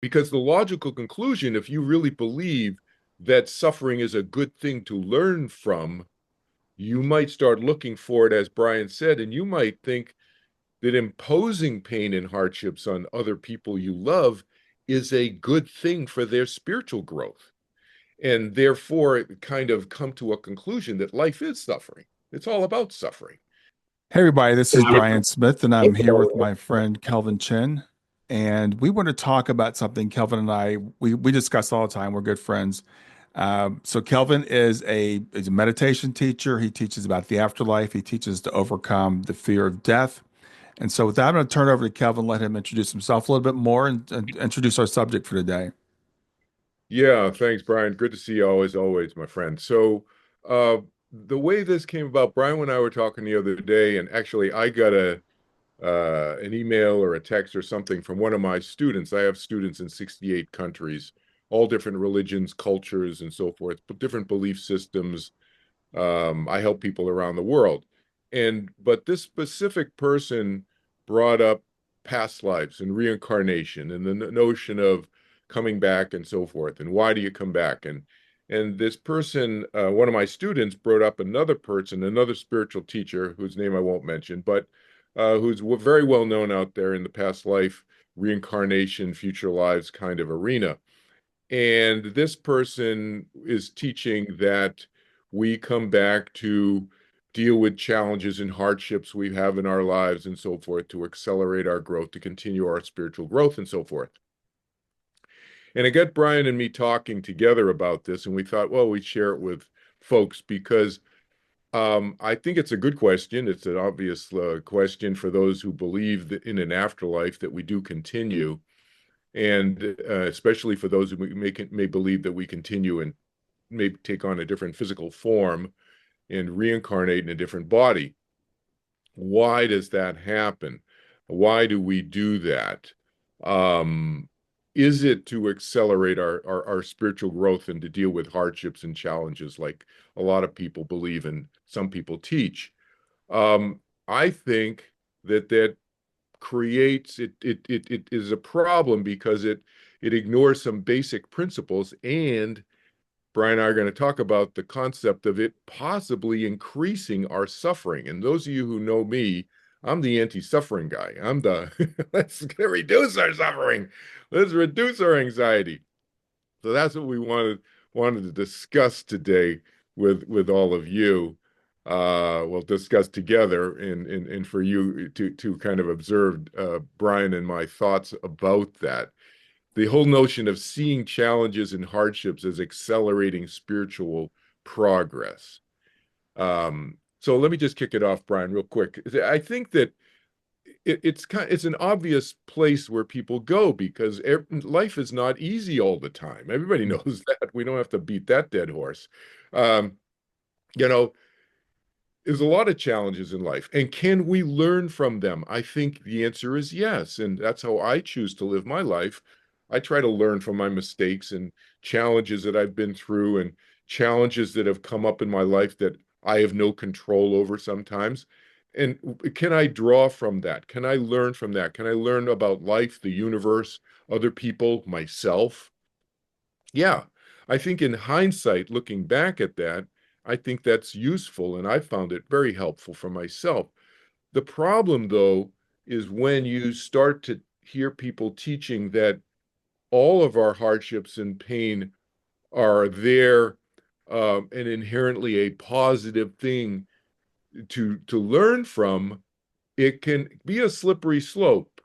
Because the logical conclusion, if you really believe that suffering is a good thing to learn from, you might start looking for it, as Brian said, and you might think that imposing pain and hardships on other people you love is a good thing for their spiritual growth. And therefore, kind of come to a conclusion that life is suffering. It's all about suffering. Hey everybody, this is Brian Smith, and I'm here with my friend Kelvin Chin. And we want to talk about something Kelvin and I we discuss all the time. We're good friends. So Kelvin is a meditation teacher. He teaches about the afterlife. He teaches to overcome the fear of death. And so with that, I'm going to turn it over to Kelvin, let him introduce himself a little bit more and introduce our subject for today. Yeah, thanks, Brian. Good to see you always, always, my friend. So, the way this came about, Brian and I were talking the other day, and actually, I got a an email or a text or something from one of my students. I have students in 68 countries, all different religions, cultures, and so forth, but different belief systems. I help people around the world. But this specific person brought up past lives and reincarnation and the notion of coming back and so forth. And why do you come back? And this person, one of my students, brought up another person, another spiritual teacher whose name I won't mention, but who's very well known out there in the past life, reincarnation, future lives kind of arena. And this person is teaching that we come back to deal with challenges and hardships we have in our lives and so forth to accelerate our growth, to continue our spiritual growth and so forth. And it got Brian and me talking together about this, and we thought, well, we'd share it with folks because I think it's a good question. It's an obvious question for those who believe that in an afterlife that we do continue, and especially for those who may believe that we continue and may take on a different physical form and reincarnate in a different body. Why does that happen? Why do we do that? Um, is it to accelerate our spiritual growth and to deal with hardships and challenges like a lot of people believe and some people teach? I think that creates it is a problem because it ignores some basic principles, and Brian and I are going to talk about the concept of it possibly increasing our suffering. And those of you who know me, I'm the anti-suffering guy. I'm the let's reduce our suffering. Let's reduce our anxiety. So that's what we wanted to discuss today with all of you. We'll discuss together and for you to kind of observe Brian and my thoughts about that. The whole notion of seeing challenges and hardships as accelerating spiritual progress. So let me just kick it off, Brian, real quick. I think that it's an obvious place where people go because life is not easy all the time. Everybody knows that. We don't have to beat that dead horse. Um, you know, there's a lot of challenges in life, and can we learn from them? I think the answer is yes, and that's how I choose to live my life. I try to learn from my mistakes and challenges that I've been through and challenges that have come up in my life that I have no control over sometimes. And can I draw from that? Can I learn from that? Can I learn about life, the universe, other people, myself? Yeah, I think in hindsight, looking back at that, I think that's useful, and I found it very helpful for myself. The problem, though, is when you start to hear people teaching that all of our hardships and pain are there and inherently a positive thing to learn from, it can be a slippery slope.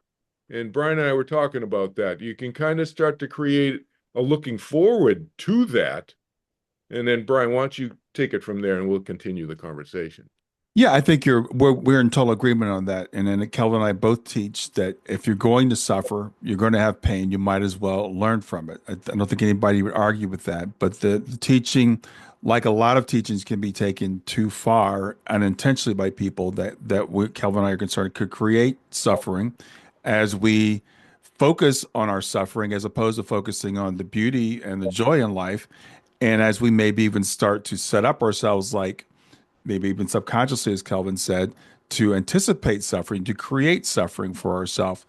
And Brian and I were talking about that. You can kind of start to create a looking forward to that. And then, Brian, why don't you take it from there and we'll continue the conversation? Yeah, I think we're in total agreement on that. And then Kelvin and I both teach that if you're going to suffer, you're going to have pain, you might as well learn from it. I don't think anybody would argue with that. But the teaching, like a lot of teachings, can be taken too far unintentionally by people Kelvin and I are concerned could create suffering as we focus on our suffering as opposed to focusing on the beauty and the joy in life. And as we maybe even start to set up ourselves like maybe even subconsciously, as Kelvin said, to anticipate suffering, to create suffering for ourselves.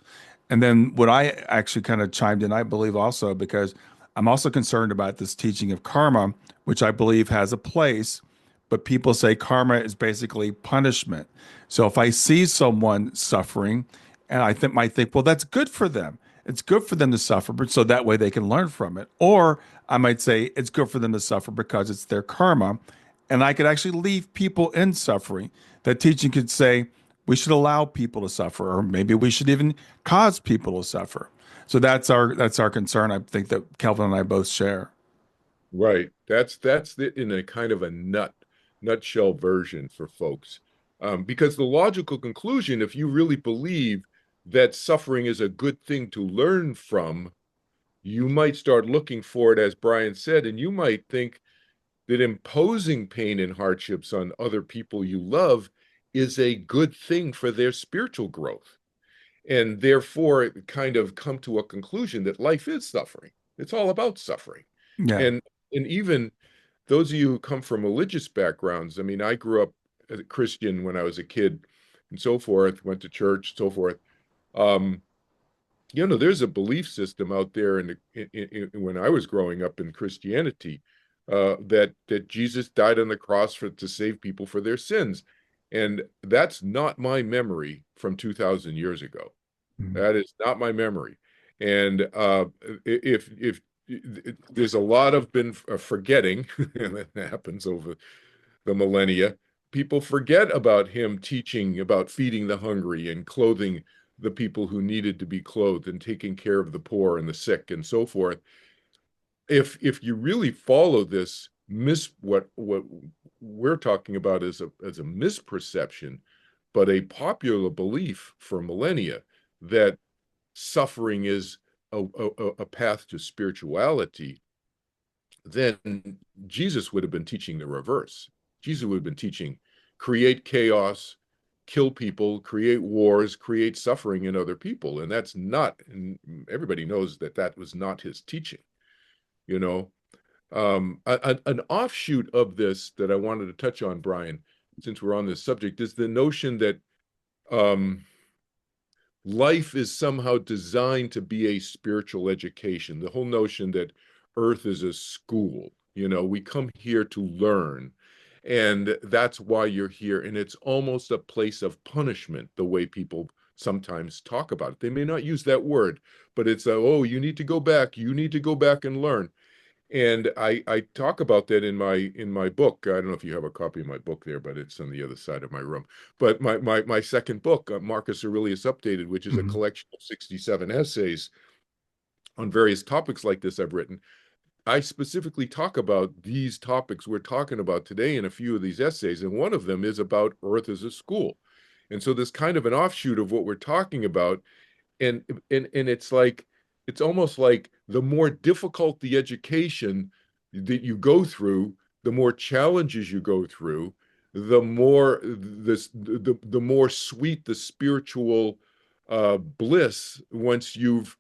And then what I actually kind of chimed in, I believe also, because I'm also concerned about this teaching of karma, which I believe has a place, but people say karma is basically punishment. So if I see someone suffering, and might think, well, that's good for them. It's good for them to suffer, but so that way they can learn from it. Or I might say it's good for them to suffer because it's their karma. And I could actually leave people in suffering. That teaching could say, we should allow people to suffer, or maybe we should even cause people to suffer. So that's our concern. I think that Kelvin and I both share. Right. That's the, in a kind of a nutshell version for folks. Because the logical conclusion, if you really believe that suffering is a good thing to learn from, you might start looking for it, as Brian said, and you might think that imposing pain and hardships on other people you love is a good thing for their spiritual growth. And therefore, kind of come to a conclusion that life is suffering. It's all about suffering. Yeah. And and even those of you who come from religious backgrounds, I mean, I grew up as a Christian when I was a kid and so forth, went to church, so forth. Um, there's a belief system out there when I was growing up in Christianity, that Jesus died on the cross to save people for their sins. And that's not my memory from 2000 years ago. Mhm. That is not my memory. And if there's a lot of been forgetting that happens over the millennia, people forget about him teaching about feeding the hungry and clothing the people who needed to be clothed and taking care of the poor and the sick and so forth. If you really follow this what we're talking about as a misperception, but a popular belief for millennia that suffering is a path to spirituality, then Jesus would have been teaching the reverse. Jesus would have been teaching create chaos, kill people, create wars, create suffering in other people. And that's not, and everybody knows that that was not his teaching, you know. An offshoot of this that I wanted to touch on, Brian, since we're on this subject, is the notion that um, life is somehow designed to be a spiritual education. The whole notion that Earth is a school, we come here to learn. And that's why you're here. And it's almost a place of punishment, the way people sometimes talk about it. They may not use that word, but it's oh, you need to go back. You need to go back and learn. And I talk about that in my book. I don't know if you have a copy of my book there, but it's on the other side of my room. But my second book, Marcus Aurelius Updated, which is a Mhm. collection of 67 essays on various topics like this I've written, I specifically talk about these topics we're talking about today in a few of these essays, and one of them is about Earth as a school. And so this kind of an offshoot of what we're talking about, and it's almost like the more difficult the education that you go through, the more challenges you go through, the more sweet the spiritual bliss once you've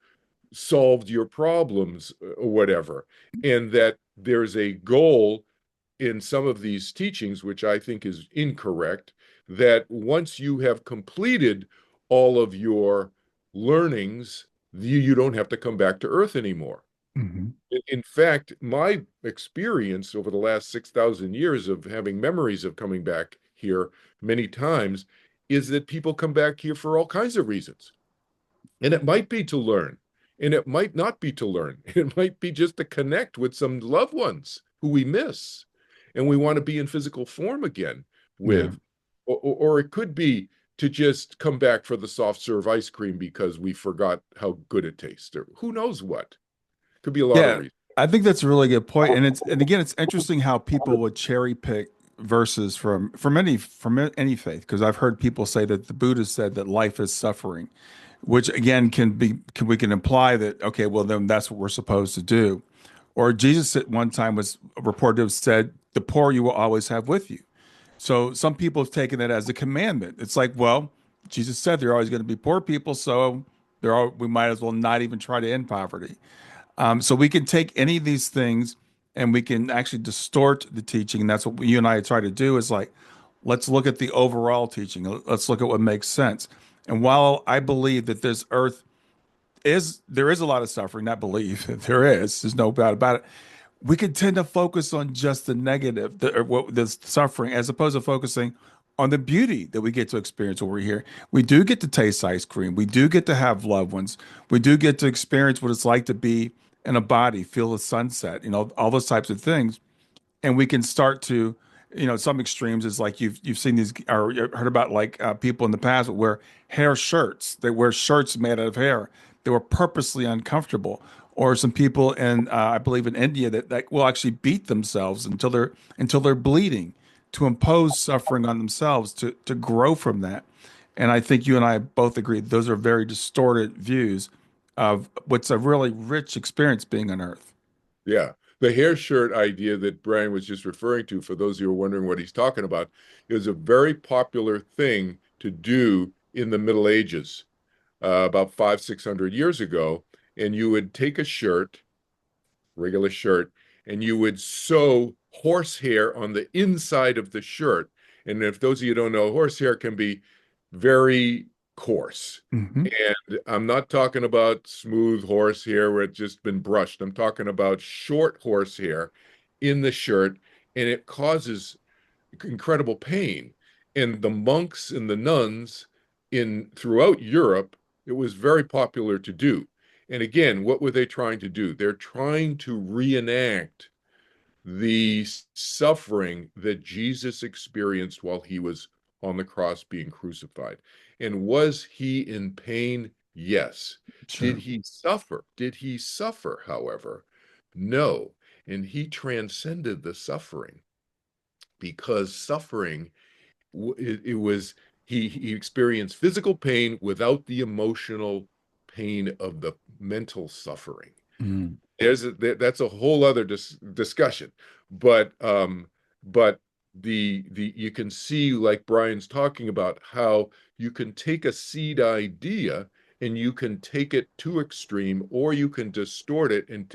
solved your problems or whatever. And that there's a goal in some of these teachings, which I think is incorrect, that once you have completed all of your learnings, you don't have to come back to Earth anymore. Mhm. In fact, my experience over the last 6,000 years of having memories of coming back here many times is that people come back here for all kinds of reasons. And it might be to learn, and it might not be to learn. It might be just to connect with some loved ones who we miss and we want to be in physical form again Yeah. with. Or it could be to just come back for the soft serve ice cream because we forgot how good it tastes, or who knows what. Could be a lot of Yeah, reasons. I think that's a really good point. And again, it's interesting how people would cherry pick verses from any faith, because I've heard people say that the Buddha said that life is suffering, which again we can imply that, okay, well then that's what we're supposed to do. Or Jesus at one time was reported to have said, the poor you will always have with you. So some people have taken it as a commandment. It's like, well, Jesus said there are always going to be poor people, so we might as well not even try to end poverty. So we can take any of these things and we can actually distort the teaching. And that's what you and I try to do, is like, let's look at the overall teaching. Let's look at what makes sense. And while I believe that this earth there is a lot of suffering, not belief. There's no doubt about it. We can tend to focus on just the negative, or what the suffering, as opposed to focusing on the beauty that we get to experience over here. We do get to taste ice cream. We do get to have loved ones. We do get to experience what it's like to be in a body, feel the sunset, all those types of things. And we can start to, some extremes is like you've seen these or heard about like people in the past that wear hair shirts. They wear shirts made out of hair. They were purposely uncomfortable. Or some people in I believe in India that will actually beat themselves until they're bleeding to impose suffering on themselves to grow from that. And I think you and I both agree those are very distorted views of what's a really rich experience being on Earth. Yeah. The hair shirt idea that Brian was just referring to, for those of you who are wondering what he's talking about, is a very popular thing to do in the Middle Ages, about 600 years ago. And you would take a shirt, regular shirt, and you would sew horsehair on the inside of the shirt. And if those of you don't know, horsehair can be very coarse. Hmm. And I'm not talking about smooth horsehair where it's just been brushed. I'm talking about short horsehair in the shirt, and it causes incredible pain. And the monks and the nuns in throughout Europe, it was very popular to do. And again, what were they trying to do? They're trying to reenact the suffering that Jesus experienced while he was on the cross being crucified. And was he in pain? Yes. Did Sure. he suffer? Did he suffer, however? No. And he transcended the suffering, because suffering, it was, he experienced physical pain without the emotional pain of the mental suffering. Mm. That's a whole other discussion, but but the you can see, like Brian's talking about, how you can take a seed idea and you can take it to extreme, or you can distort it, and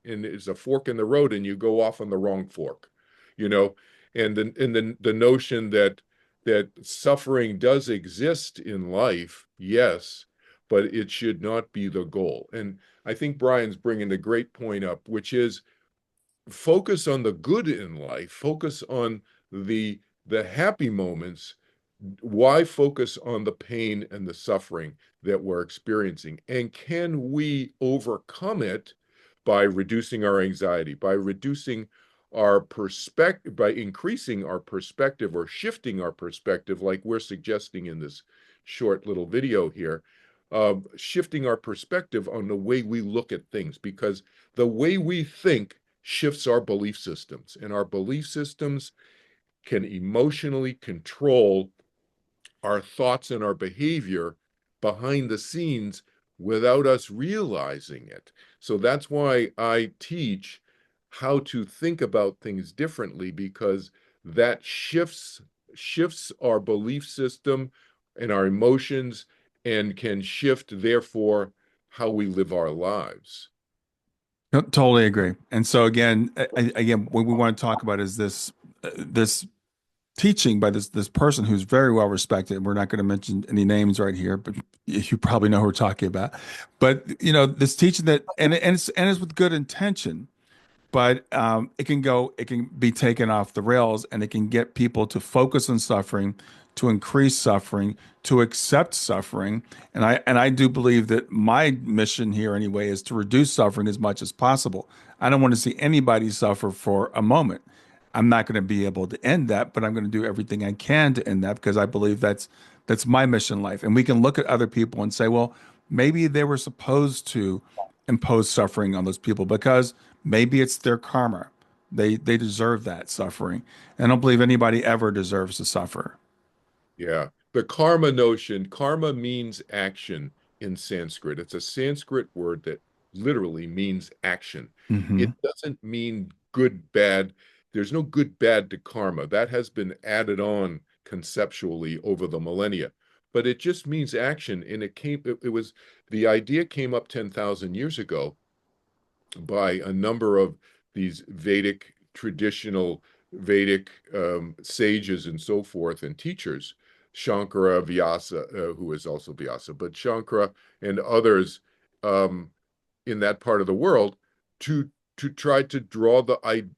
it's a fork in the road and you go off on the wrong fork, you know. And the notion that suffering does exist in life, yes, but it should not be the goal. And I think Brian's bringing a great point up, which is focus on the good in life, focus on the happy moments. Why focus on the pain and the suffering that we're experiencing? And can we overcome it by reducing our anxiety, by reducing our perspective, by increasing our perspective or shifting our perspective, like we're suggesting in this short little video here, shifting our perspective on the way we look at things, because the way we think shifts our belief systems, and our belief systems can emotionally control our thoughts and our behavior behind the scenes without us realizing it. So that's why I teach how to think about things differently, because that shifts our belief system and our emotions, and can shift, therefore, how we live our lives. No, totally agree. And so again, again, what we want to talk about is this teaching by this person who's very well respected. We're not going to mention any names right here, but you probably know who we're talking about. But this teaching that, and it's with good intention, but it can be taken off the rails, and it can get people to focus on suffering, to increase suffering, to accept suffering. And I do believe that my mission here anyway is to reduce suffering as much as possible. I don't want to see anybody suffer for a moment. I'm not going to be able to end that, but I'm going to do everything I can to end that, because I believe that's my mission in life. And we can look at other people and say, well, maybe they were supposed to impose suffering on those people because maybe it's their karma. They deserve that suffering. And I don't believe anybody ever deserves to suffer. Yeah. The karma notion, karma means action in Sanskrit. It's a Sanskrit word that literally means action. Hmm. It doesn't mean good, bad. There's no good, bad to karma. That has been added on conceptually over the millennia. But it just means action. And the idea came up 10,000 years ago by a number of these traditional Vedic sages and so forth, and teachers, Shankara, Vyasa, who is also Vyasa, but Shankara and others. um, in that part of the world to try to draw the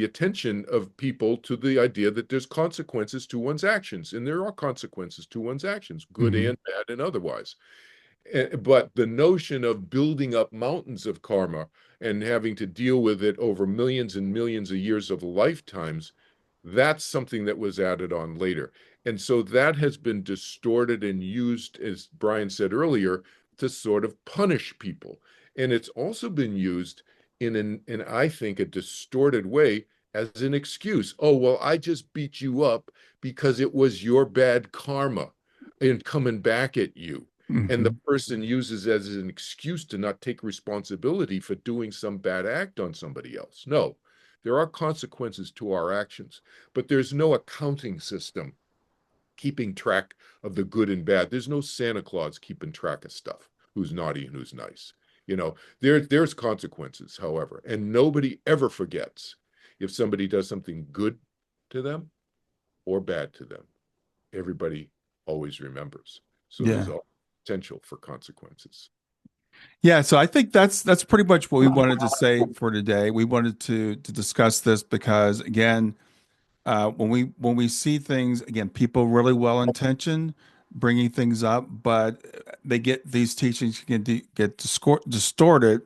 attention of people to the idea that there's consequences to one's actions, and there are consequences to one's actions, good Hmm. and bad and otherwise. But the notion of building up mountains of karma and having to deal with it over millions and millions of years of lifetimes, that's something that was added on later. And so that has been distorted and used, as Brian said earlier, to sort of punish people. And it's also been used in I think, a distorted way as an excuse. Oh, well, I just beat you up because it was your bad karma and coming back at you. And the Hmm. person uses as an excuse to not take responsibility for doing some bad act on somebody else. No, there are consequences to our actions, but there's no accounting system keeping track of the good and bad. There's no Santa Claus keeping track of stuff, who's naughty and who's nice. There's consequences, however, and nobody ever forgets if somebody does something good to them or bad to them. Everybody always remembers. So there's Yeah. all potential for consequences. Yeah, so I think that's pretty much what we wanted to say for today. We wanted to discuss this because again, when we see things again, people really well intentioned bringing things up, but they get these teachings can get distorted,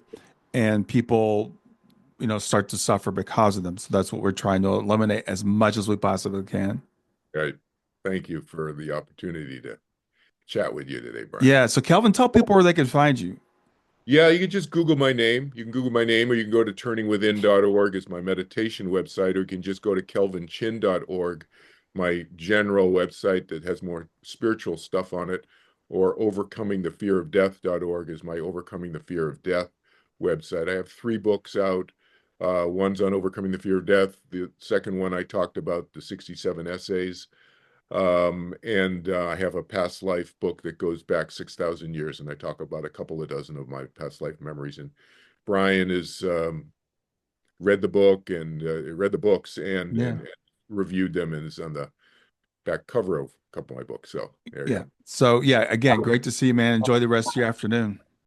and people start to suffer because of them. So that's what we're trying to eliminate as much as we possibly can. Right. Thank you for the opportunity to chat with you today, Brian. Yeah. So Kelvin, tell people where they can find you. Yeah, you can just Google my name. You can Google my name, or you can go to turningwithin.org is my meditation website, or you can just go to kelvinchin.org, my general website that has more spiritual stuff on it, or overcomingthefearofdeath.org is my overcoming the fear of death website. I have three books out. One's on overcoming the fear of death. The second one I talked about the 67 essays. And I have a past life book that goes back 6,000 years, and I talk about a couple of dozen of my past life memories. And Brian has read the book and read the books Yeah. and reviewed them and is on the back cover of a couple of my books. So there you Yeah. go. So yeah, again, great to see you, man. Enjoy the rest of your afternoon.